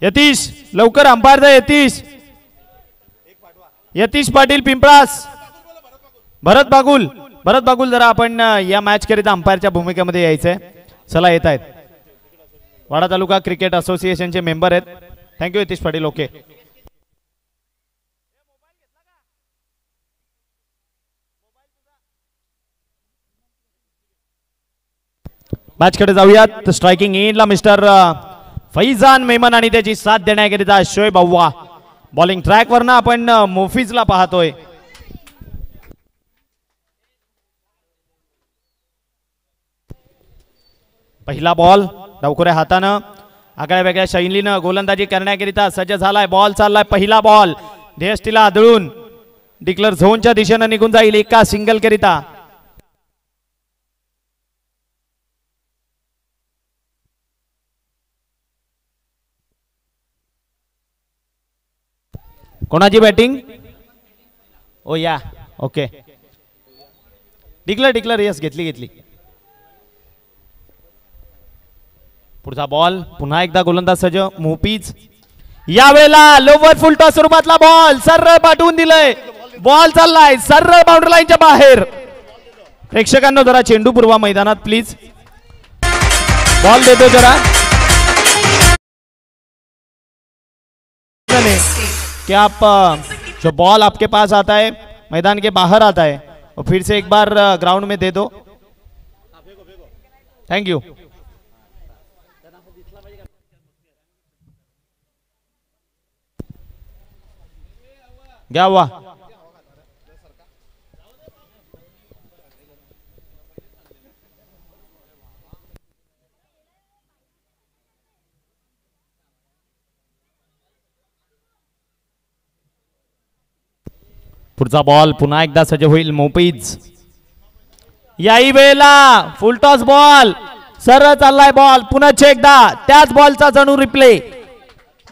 यतीश लवकर अंपायर यतीश यतीश पाटील पिंपळास. भरत बागुल जरा आपण या मॅच करिता अंपायरच्या भूमिकेमध्ये यायचंय. चला येत आहेत. वाडा तालुका क्रिकेट असोसिएशनचे मेंबर आहेत. Thank you Yatish Patil. Okay match कडे जाऊयात. स्ट्रायकिंग इनला मिस्टर फैजान मेमन आणि त्याची साथ देण्याकरिता शोएब अव्वा. बॉलिंग ट्रॅक वरनं आपण मोफिजला पाहतोय. पहिला बॉल डावखुऱ्या हातानं आगळ्या वेगळ्या शैलीनं गोलंदाजी करण्याकरिता सज्ज झालाय. बॉल चाललाय. पहिला बॉल ध्येयष्टीला आदळून डिक्लेअर झोनच्या दिशेनं निघून जाईल एका सिंगल करिता. कोणाची बॅटिंग? ओ या ओके डिक्लेअर यस घेतली. पुढचा बॉल पुन्हा एकदा गोलंदाज सज्ज मोफिज. यावेळेला लोवर फुल टॉस स्वरूपातला बॉल सरळ पाठवून दिलंय. बॉल चाललाय सरळ बाउंड्री लाईनच्या बाहेर. प्रेक्षकांना जरा चेंडू पुरवा मैदानात प्लीज. बॉल देतो जरा. कि आप जो बॉल आपके पास आता है मैदान के बाहर आता है और फिर से एक बार ग्राउंड में दे दो. Thank you. क्या हुआ? पुढचा बॉल पुन्हा एकदा सज्ज होईल मोफिज. याही वेळेला फुल टॉस बॉल सरळ चाललाय. बॉल पुन्हा एकदा त्याच बॉलचा जणू रिप्ले.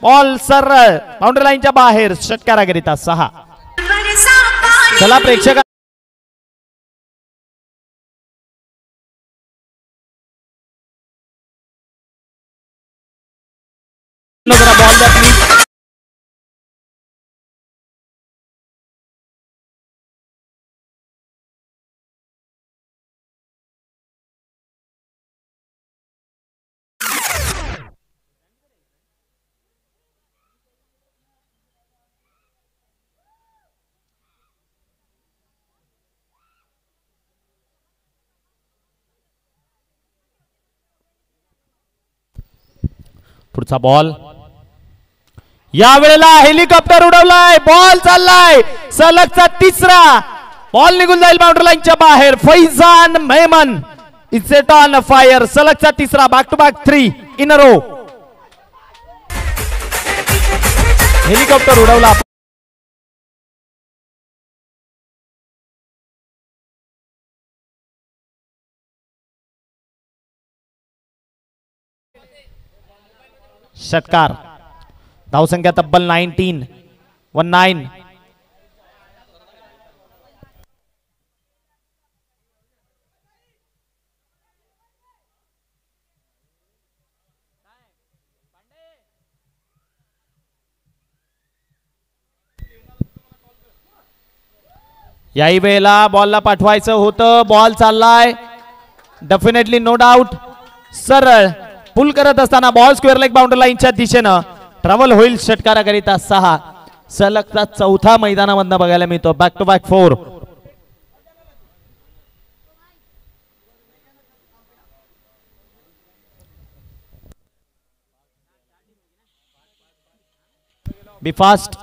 बॉल सरळ बाउंड्री लाईनच्या बाहेर. षटकाराकरिता 6. चला प्रेक्षक बॉल द्या प्लीज. पुढचा बॉल यावेळेला हेलिकॉप्टर उडवलाय. बॉल चाललाय सलगचा 3रा. बॉल निघून जाईल बाउंड्री लाईनच्या बाहेर. Faizan Memon is set on fire. सलगचा 3रा. Back to back 3 in a row. Helicopter उडवला. षटकार. धावसंख्या तब्बल 19. याही वेळेला बॉलला पाठवायचं होतं. बॉल चाललाय डेफिनेटली नो डाऊट. सरळ पुल करत असताना बॉल स्क्वेअर लेग बाउंड्री लाईनच्या दिशेनं ट्रॅव्हल होईल. षटकाराकरिता 6. सलगचा 4था मैदानामधनं बघायला मिळतो. Back to back 4. Be fast.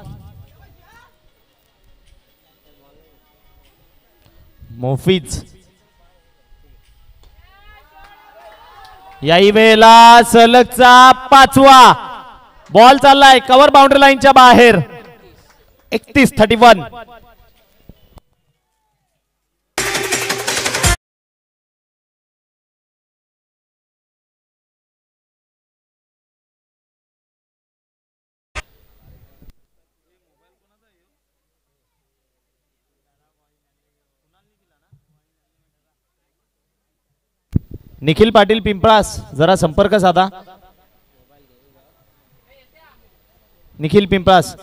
Mofiz. याही वेळेला सलगचा 5वा. बॉल चाललाय कव्हर बाउंड्री लाईनच्या बाहेर. 31. निखिल पाटील पिंपळास जरा संपर्क साधा. निखिल पिंपळास,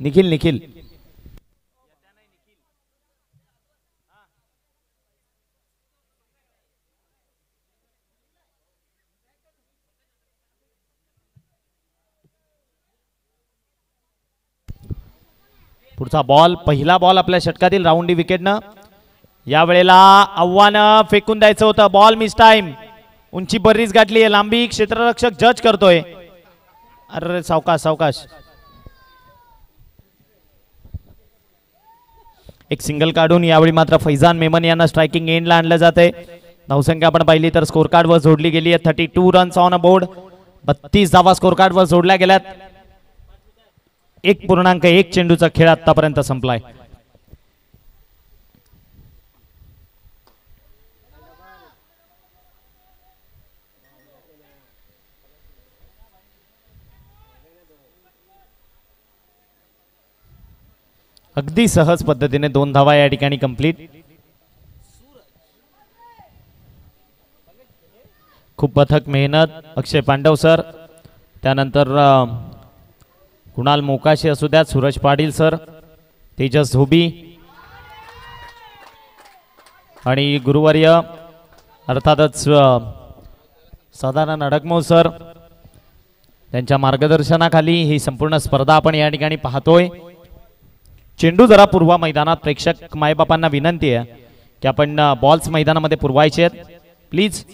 निखिल निखिल पुढचा बॉल, पहिला बॉल आपल्या षटकातील राऊंडी विकेटनं. या वेळेला आव्हान फेकून द्यायचं होतं. Ball miss time. उंची बरीच गाठली आहे, लांबी क्षेत्ररक्षक जज करतोय. अरे सावकाश सावकाश. एक सिंगल काढून यावेळी मात्र फैजान मेमन यांना स्ट्रायकिंग एंडला आणलं जाते. धावसंख्या आपण पाहिली तर स्कोर कार्ड वर जोडली गेली आहे. 32 रन्स ऑन अ बोर्ड. 32 धावा स्कोर कार्ड वर जोडल्या गेल्यात. 1.1 चेंडूचा खेळ आतापर्यंत संपलाय. अगदी सहज पद्धतीने 2 धावा या ठिकाणी कंप्लीट. खूप पथक मेहनत अक्षय पांडव सर, त्यानंतर कुणाल मोकाशी असू द्यात, सूरज पाटील सर, तेजस धोबी आणि गुरुवर्य अर्थातच सदानंद अडकमो सर, त्यांच्या मार्गदर्शनाखाली ही संपूर्ण स्पर्धा आपण या ठिकाणी पाहतोय. चेंडू जरा पूर्व मैदानात. प्रेक्षक मायबापांना विनंती आहे की आपण बॉल्स मैदानामध्ये पुरवायचे आहेत प्लीज.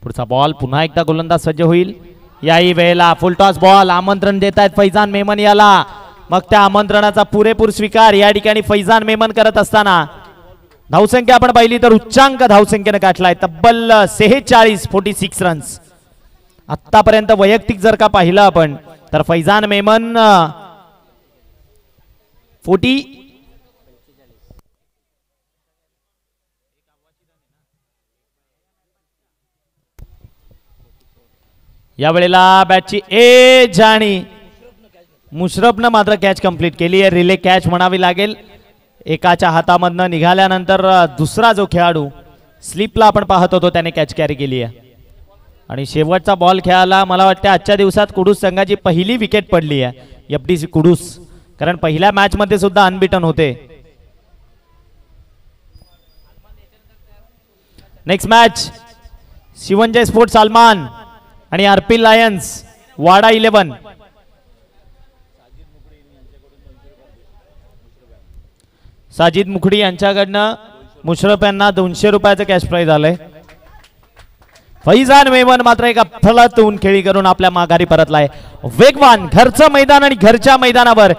पुढचा बॉल पुन्हा एकदा गोलंदाज सज्ज होईल. याही वेळेला फुलटॉस बॉल. आमंत्रण देत आहेत फैजान मेमन याला. मग त्या आमंत्रणाचा पुरेपूर स्वीकार या ठिकाणी फैजान मेमन करत असताना धावसंख्या आपण पाहिली तर उच्चांक धावसंख्येने गाठलाय. तब्बल 46 रन्स आतापर्यंत. वैयक्तिक जर का पाहिलं आपण तर फैजान मेमन 40 या वेळेला बॅटची एज आणि मुशरफनं मात्र कॅच कंप्लीट केली आहे. रिले कॅच म्हणावी लागेल. एकाच्या हातामधनं निघाल्यानंतर दुसरा जो खेळाडू स्लिपला आपण पाहत होतो त्याने कॅच कॅरी केली आहे. आणि शेवटचा बॉल खेळायला मला वाटतं आजच्या दिवसात कुडूस संघाची पहिली विकेट पडली आहे FDC कुडूस, कारण पहिल्या मॅच मध्ये सुद्धा अनबिटन होते. नेक्स्ट मॅच शिवंजय स्पोर्ट्स सलमान आणि आरपी लायन्स वाडा 11. साजिद मुखडी यांच्याकडनं मुशरफ यांना 200 रुपयाचं कॅश प्राइज आलंय. फैजान मेमन मात्र एक अफलातून खेळी करून आपल्या माघारी परतलाय. वेगवान घरचं मैदान आणि घरच्या मैदानावर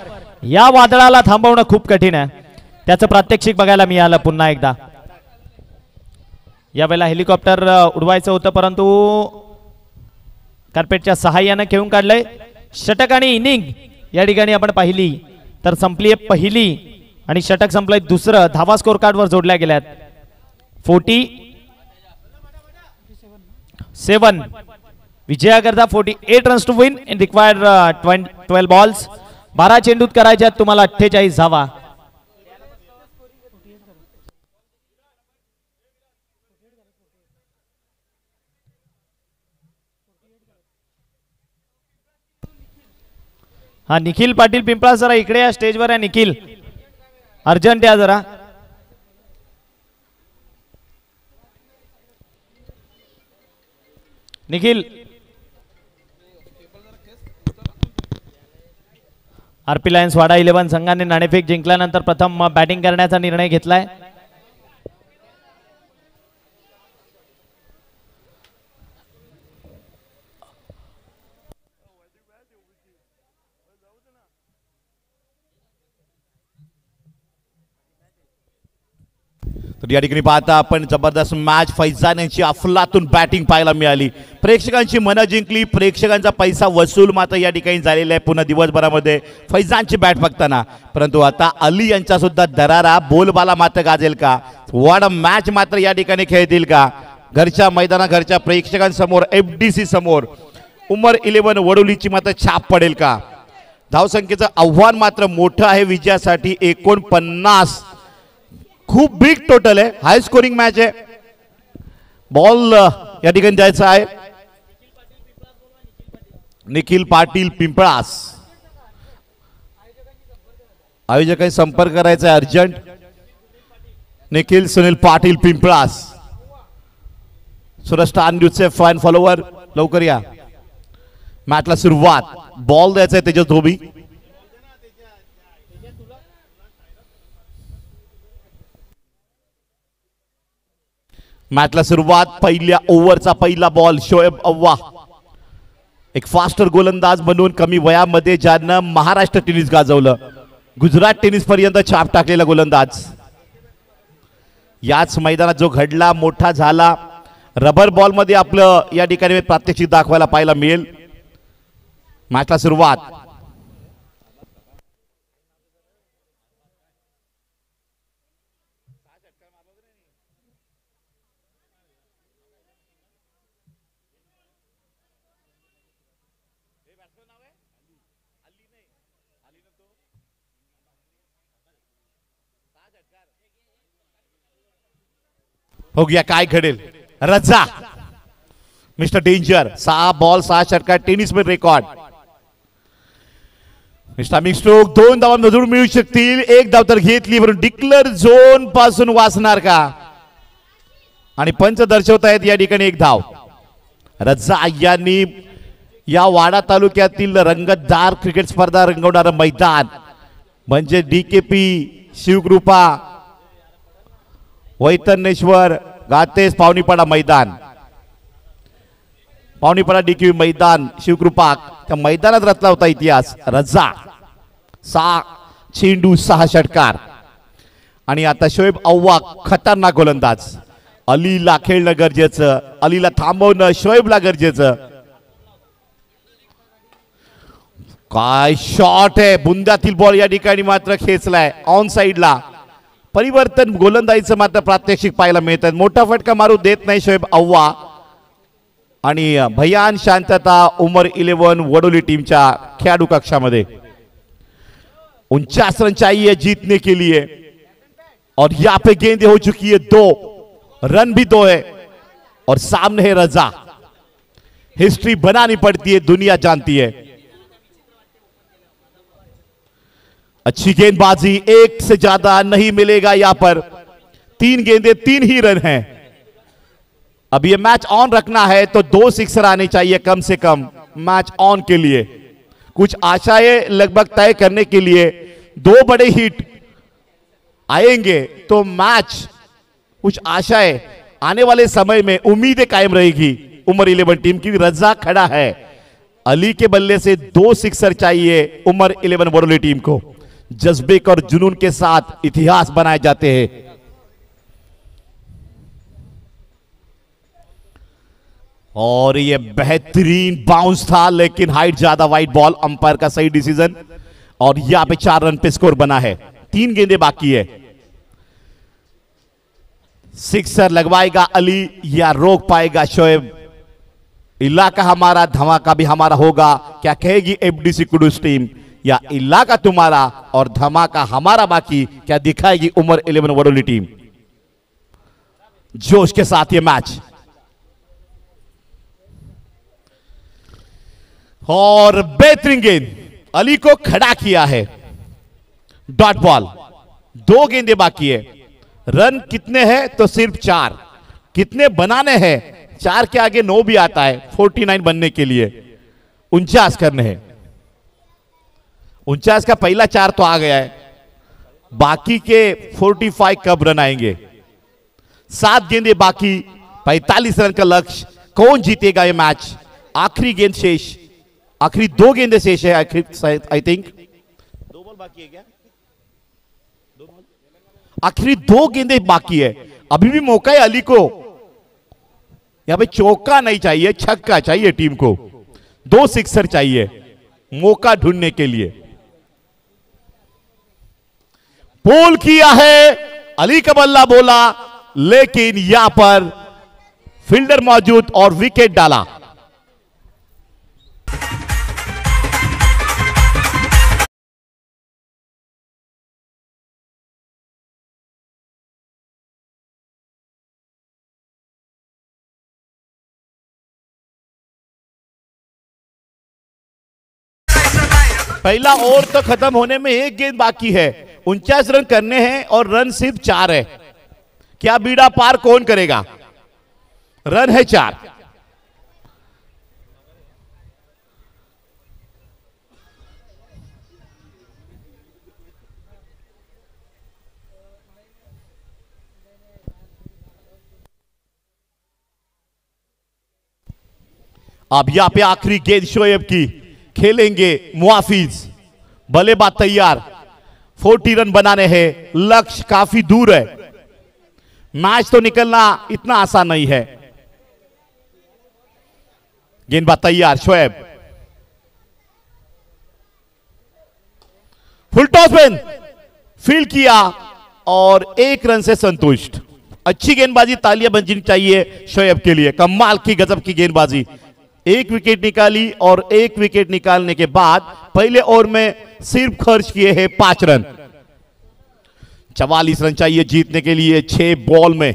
या वादळाला थांबवणं खूप कठीण आहे. त्याचं प्रात्यक्षिक बघायला मिळालं पुन्हा एकदा. यावेळेला हेलिकॉप्टर उडवायचं होतं परंतु कार्पेटच्या सहाय्याने खेळून काढलंय. षटक आणि इनिंग या ठिकाणी आपण पाहिली तर संपली आहे पहिली आणि षटक संपलंय दुसरं. धावा स्कोर कार्ड वर जोडल्या गेल्यात. 47 विजयाकरता 48 runs to win in required 12 balls. 12 चेंडूत करायच्यात तुम्हाला 48 धावा. हा निखिल पाटील पिंपळा जरा इकडे या स्टेजवर आहे. निखिल अर्जंट या जरा. निखिल आरपी लायन्स वाडा 11 संघाने नाणेफेक जिंकल्यानंतर प्रथम बॅटिंग करण्याचा निर्णय घेतलाय. तर या ठिकाणी पाहता आपण जबरदस्त मॅच, फैजान यांची अफलातून बॅटिंग पाहायला मिळाली, प्रेक्षकांची मनं जिंकली, प्रेक्षकांचा पैसा वसूल मात्र या ठिकाणी झालेला आहे पुन्हा दिवसभरामध्ये फैजानची बॅट बघताना. परंतु आता अली यांचा सुद्धा दरारा बोलबाला मात्र गाजेल का, वॉट अ मॅच मात्र या ठिकाणी खेळतील का. घरच्या मैदानात घरच्या प्रेक्षकांसमोर FDC समोर उमर 11 वडोलीची मात्र छाप पडेल का. धावसंख्येचं आव्हान मात्र मोठं आहे विजयासाठी, 49. खूप बिग टोटल आहे, हाय स्कोरिंग मॅच आहे. बॉल या ठिकाणी जायचा आहे निखिल पाटील पिंपळास. आयोजकांनी संपर्क करायचा आहे अर्जंट. निखिल सुनील पाटील पिंपळास, सुरस्टार न्यूजचे फॅन फॉलोवर लवकर या. मॅचला सुरुवात, बॉल द्यायचा आहे तेजस धोबी. मॅचला सुरुवात, पहिल्या ओव्हरचा पहिला बॉल. शोएब अव्वा एक फास्टर गोलंदाज म्हणून कमी वयामध्ये ज्यानं महाराष्ट्र टेनिस गाजवलं, गुजरात टेनिस पर्यंत छाप टाकलेला गोलंदाज. याच मैदानात जो घडला, मोठा झाला, रबर बॉल मध्ये आपलं या ठिकाणी प्रात्यक्षिक दाखवायला पाहायला मिळेल. मॅचला सुरुवात, हो गया, काय घडेल. रजा मिस्टर डेंजर, 6 बॉल 6 षटकार, टेनिस में रेकॉर्ड. मिस्टर स्ट्रोक 2 धावा जरूर मिळू शकतील. 1 धाव तर घेतली, पण डिक्लेअर झोन पासून वाचणार का, आणि पंच दर्शवतायत या ठिकाणी 1 धाव. रजा यांनी या वाडा तालुक्यातील रंगतदार क्रिकेट स्पर्धा रंगवणारं मैदान म्हणजे DKP शिवकृपा वैतरणेश्वर गातेस पावनीपाडा मैदान, पावनीपाडा DKP मैदान शिवकृपा, त्या मैदानात रचला होता इतिहास. रजा 6 चेंडू 6 षटकार. आणि आता शोएब अव्वा खतरनाक गोलंदाज. अलीला खेळणं गरजेचं, अलीला थांबवणं शोएबला गरजेचं. काय शॉट आहे, बुंद्यातील बॉल या ठिकाणी मात्र खेचलाय ऑन साइडला. परिवर्तन गोलंदाजीचं मात्र प्रात्यक्षिक पाहायला मिळतात. मोठा फटका मारू देत नाही शोएब अव्वा. आणि भयान शांतता उमर 11 वडोली टीमच्या खेळाडू कक्षामध्ये. 49 रन चाहिए जीतने के लिए, और यहां पे गेंद हो चुकी है 2, रन भी 2 है, और सामने है रजा. हिस्ट्री बनानी पड़ती है, दुनिया जानती है. अच्छी गेंदबाजी, 1 से ज्यादा नहीं मिलेगा यहां पर. 3 गेंदे 3 ही रन हैं. अब ये मैच ऑन रखना है तो 2 सिक्सर आने चाहिए कम से कम मैच ऑन के लिए. कुछ आशाएं लगभग तय करने के लिए 2 बड़े हिट आएंगे तो मैच, कुछ आशाएं आने वाले समय में उम्मीदें कायम रहेगी उमर 11 टीम की. रजा खड़ा है, अली के बल्ले से 2 सिक्सर चाहिए उमर 11 वडोली टीम को. जज्बे और जुनून के साथ इतिहास बनाए जाते हैं. और ये बेहतरीन बाउंस था, लेकिन हाइट ज्यादा, वाइड बॉल, अंपायर का सही डिसीजन. और यहां पे 4 रन पे स्कोर बना है. 3 गेंदें बाकी है. सिक्सर लगवाएगा अली या रोक पाएगा शोएब. इलाका हमारा, धमाका भी हमारा होगा, क्या कहेगी FDC कुडूस टीम. या इलाका तुम्हारा और धमाका हमारा बाकी, क्या दिखाएगी उमर 11 वडोली टीम. जोश के साथ ये मैच. और बेहतरीन गेंद, अली को खड़ा किया है. डॉट बॉल, 2 गेंदे बाकी है. रन कितने हैं तो सिर्फ 4. कितने बनाने हैं, 4 के आगे 9 भी आता है 49 बनने के लिए. 49 करने हैं. 49 का पहला 4 तो आ गया है, बाकी के 45 कब रन आएंगे. 7 गेंदे बाकी, 45 रन का लक्ष्य. कौन जीतेगा ये मैच. आखिरी गेंद शेष, आखिरी 2 गेंदे शेष है. आई थिंक 2 बॉल बाकी है क्या, 2 बॉल, आखिरी 2 गेंदे बाकी है. अभी भी मौका है अली को। यहां पे चौका नहीं चाहिए, छक्का चाहिए टीम को। 2 सिक्सर चाहिए मौका ढूंढने के लिए। पुल किया है, अली का बल्ला बोला, लेकिन यहां पर फील्डर मौजूद और विकेट डाला। पहला ओवर तो खत्म होने में 1 गेंद बाकी है। 49 रन करने हैं और रन सिर्फ 4 है। क्या बीड़ा पार कौन करेगा? रन है 4। अब यहां पे आखिरी गेंद शोएब की खेलेंगे मुआफिज। बल्लेबाज तैयार, 40 रन बनाने हैं। लक्ष्य काफी दूर है, मैच तो निकलना इतना आसान नहीं है। गेंदबाज तैयार, शोएब फुल टॉस पेन फील्ड किया और 1 रन से संतुष्ट। अच्छी गेंदबाजी, तालियां बजनी चाहिए शोएब के लिए। कमाल की, गजब की गेंदबाजी। 1 विकेट निकाली और 1 विकेट निकालने के बाद पहले ओवर में सिर्फ खर्च किए हैं 5 रन। 44 रन चाहिए जीतने के लिए 6 बॉल में।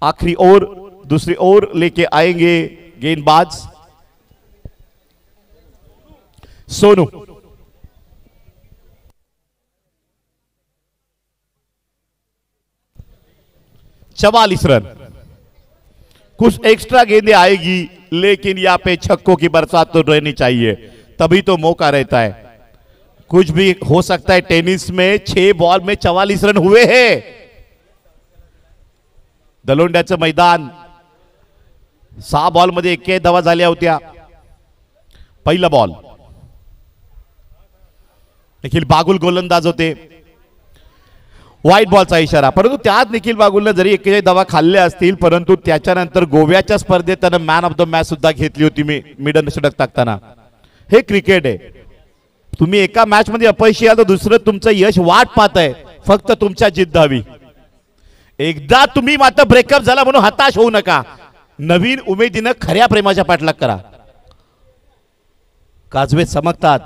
आखिरी ओवर, दूसरी ओवर लेके आएंगे गेंदबाज सोनू। चवालीस रन, कुछ एक्स्ट्रा गेंदें आएगी, लेकिन यहां पे छक्कों की बरसात तो रहनी चाहिए, तभी तो मौका रहता है। कुछ भी हो सकता है टेनिस में। 6 बॉल में 44 रन हुए हैं। दलोंड्याचं मैदान 6 बॉल मध्ये 21 धावा झाल्या होत्या। पहिला बॉल, निखिल बागुल गोलंदाज होते। व्हाईट बॉलचा इशारा, परंतु त्यात निखिल बागुलने जरी 41 धावा खाल्ल्या असतील, परंतु त्याच्यानंतर गोव्याच्या स्पर्धेत त्यानं मॅन ऑफ द मॅच सुद्धा घेतली होती मिडन षटक टाकताना। हे क्रिकेट आहे, तुम्ही एका मॅच मध्ये अपयशी आला तर दुसरं तुमचं यश वाट पाहत आहे, फक्त तुमच्या जिद्द हवी। एकदा तुम्ही मात्र ब्रेकअप झाला म्हणून हताश होऊ नका, नवीन उमेदीनं खऱ्या प्रेमाच्या पाठलाग करा। काजवे चमकतात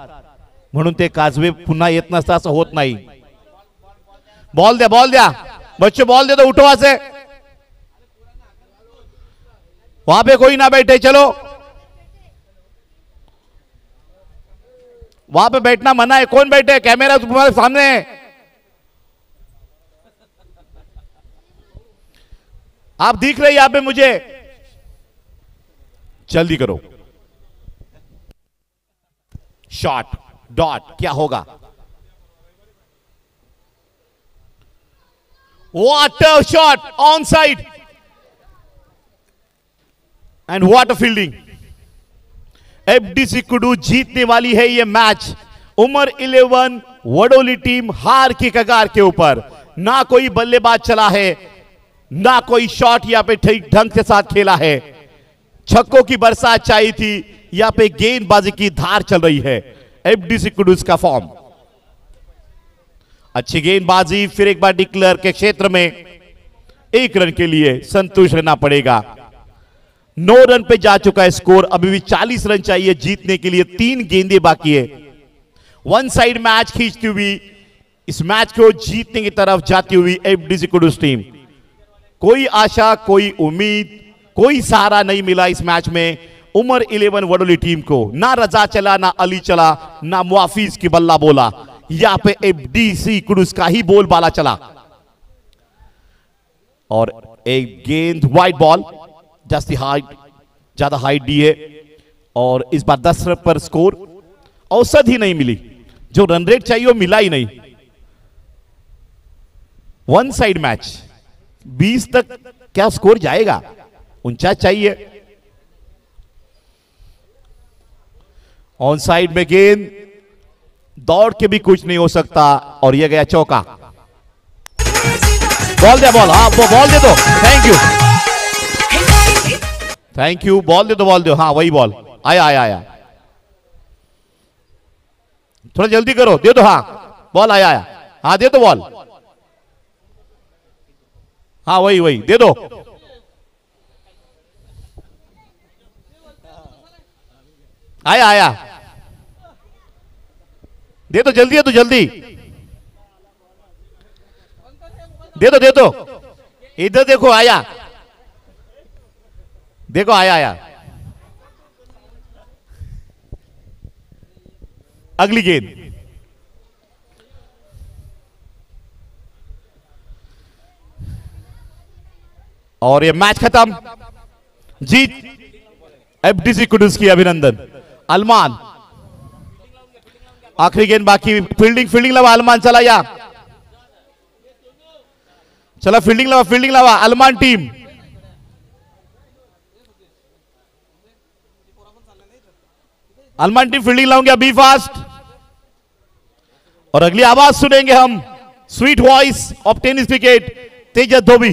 म्हणून ते काजवे पुन्हा येत नसतात असं होत नाही। बॉल द्या बच्चों, बॉल दे दो, उठो वहां से, वहां पे कोई ना बैठे, चलो वहां पे बैठना मना है। कौन बैठे? कैमरा तुम्हारे सामने है, आप दिख रहे यहां पे मुझे, जल्दी करो। शॉट, डॉट, क्या होगा? What a shot, onside, and what a fielding। FDC कुडू जीतने वाली है ये मैच। उमर 11 वडोली टीम हार की कगार के ऊपर। ना कोई बल्लेबाज चला है, ना कोई शॉट यहां पे ठीक ढंग के साथ खेला है। छक्कों की बरसात चाहिए थी, यहां पे गेंदबाजी की धार चल रही है। एफडीसी कुडूज का फॉर्म, अच्छी गेंदबाजी, फिर एक बार डिक्लेयर के क्षेत्र में 1 रन के लिए संतुष्ट रहना पड़ेगा। 9 रन पे जा चुका है स्कोर, अभी भी 40 रन चाहिए जीतने के लिए। 3 गेंदें बाकी है। वन साइड मैच खींचती हुई इस मैच को जीतने की तरफ जाती हुई एफडीसी कुडूस टीम। कोई आशा, कोई उम्मीद, कोई सहारा नहीं मिला इस मैच में उमर 11 वडोली टीम को। ना रजा चला, ना अली चला, ना मुआफिज की बल्ला बोला, यहां पे एफडीसी कुडूस का ही बोलबाला चला। और एक गेंद वाइड बॉल, ज्यादा हाइट दी है और इस बार 10 रन पर स्कोर। औसत ही नहीं मिली, जो रन रेट चाहिए वो मिला ही नहीं। वन साइड मैच, 20 तक क्या स्कोर जाएगा? 49 चाहिए। ऑन साइड में गेंद, दौड़ के भी कुछ नहीं हो सकता और यह गया चौका। बॉल दे, बॉल, हाँ वो बॉल दे दो, thank you, thank you, ball दे दो, बॉल दो, हाँ वही बॉल, आया आया आया, थोड़ा जल्दी करो, दे दो, हाँ बॉल आया आया, हाँ दे दो बॉल, हाँ वही वही दे दो, आया आया, दे दो जल्दी, है तो जल्दी दे दो, दे दो, इधर देखो, आया, देखो आया आया, अगली गेंद, और ये मैच खत्म, जीत एफडीसी कुडुस की, अभिनंदन। अलमान आखिरी गेंद बाकी, फील्डिंग फील्डिंग लवा, अलमान चला या, चला फील्डिंग लवा Alman team, Alman team fielding लाऊंगे, बी फास्ट, और अगली आवाज सुनेंगे हम, sweet voice of tennis wicket, Tejas Dhobi.